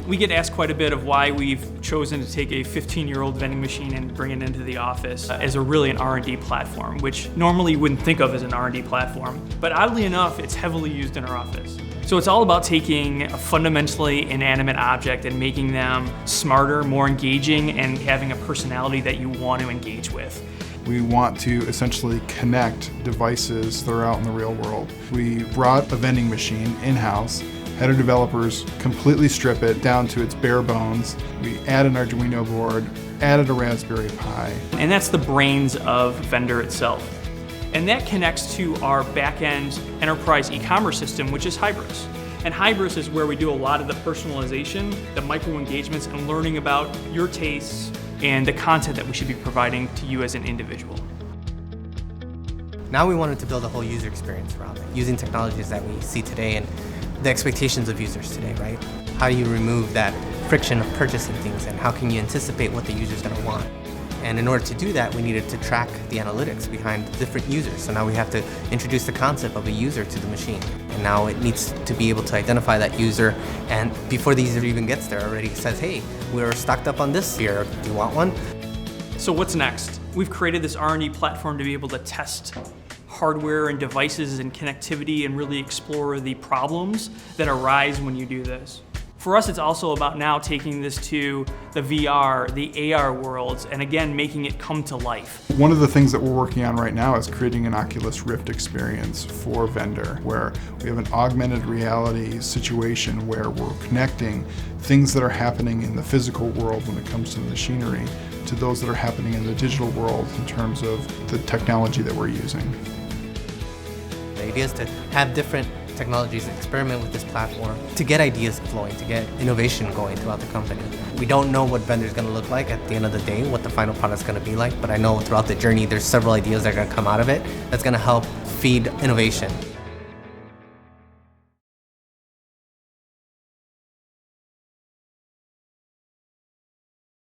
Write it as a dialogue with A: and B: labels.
A: We get asked quite a bit of why we've chosen to take a 15-year-old vending machine and bring it into the office as really an R&D platform, which normally you wouldn't think of as an R&D platform. But oddly enough, it's heavily used in our office. So it's all about taking a fundamentally inanimate object and making them smarter, more engaging, and having a personality that you want to engage with.
B: We want to essentially connect devices that are out in the real world. We brought a vending machine in-house, had our developers completely strip it down to its bare bones. We added an Arduino board, added a Raspberry Pi.
A: And that's the brains of Vender itself. And that connects to our back-end enterprise e-commerce system, which is Hybris. And Hybris is where we do a lot of the personalization, the micro-engagements, and learning about your tastes and the content that we should be providing to you as an individual.
C: Now we wanted to build a whole user experience around it, using technologies that we see today and the expectations of users today, right? How do you remove that friction of purchasing things, and how can you anticipate what the user's going to want? And in order to do that, we needed to track the analytics behind different users. So now we have to introduce the concept of a user to the machine. And now it needs to be able to identify that user, and before the user even gets there, already says, hey, we're stocked up on this beer, do you want one?
A: So what's next? We've created this R&D platform to be able to test hardware and devices and connectivity and really explore the problems that arise when you do this. For us, it's also about now taking this to the VR, the AR worlds, and again, making it come to life.
B: One of the things that we're working on right now is creating an Oculus Rift experience for Vender, where we have an augmented reality situation where we're connecting things that are happening in the physical world when it comes to machinery to those that are happening in the digital world in terms of the technology that we're using.
C: The idea is to have different technologies and experiment with this platform to get ideas flowing, to get innovation going throughout the company. We don't know what Vender is going to look like at the end of the day, what the final product is going to be like, but I know throughout the journey there's several ideas that are going to come out of it that's going to help feed innovation.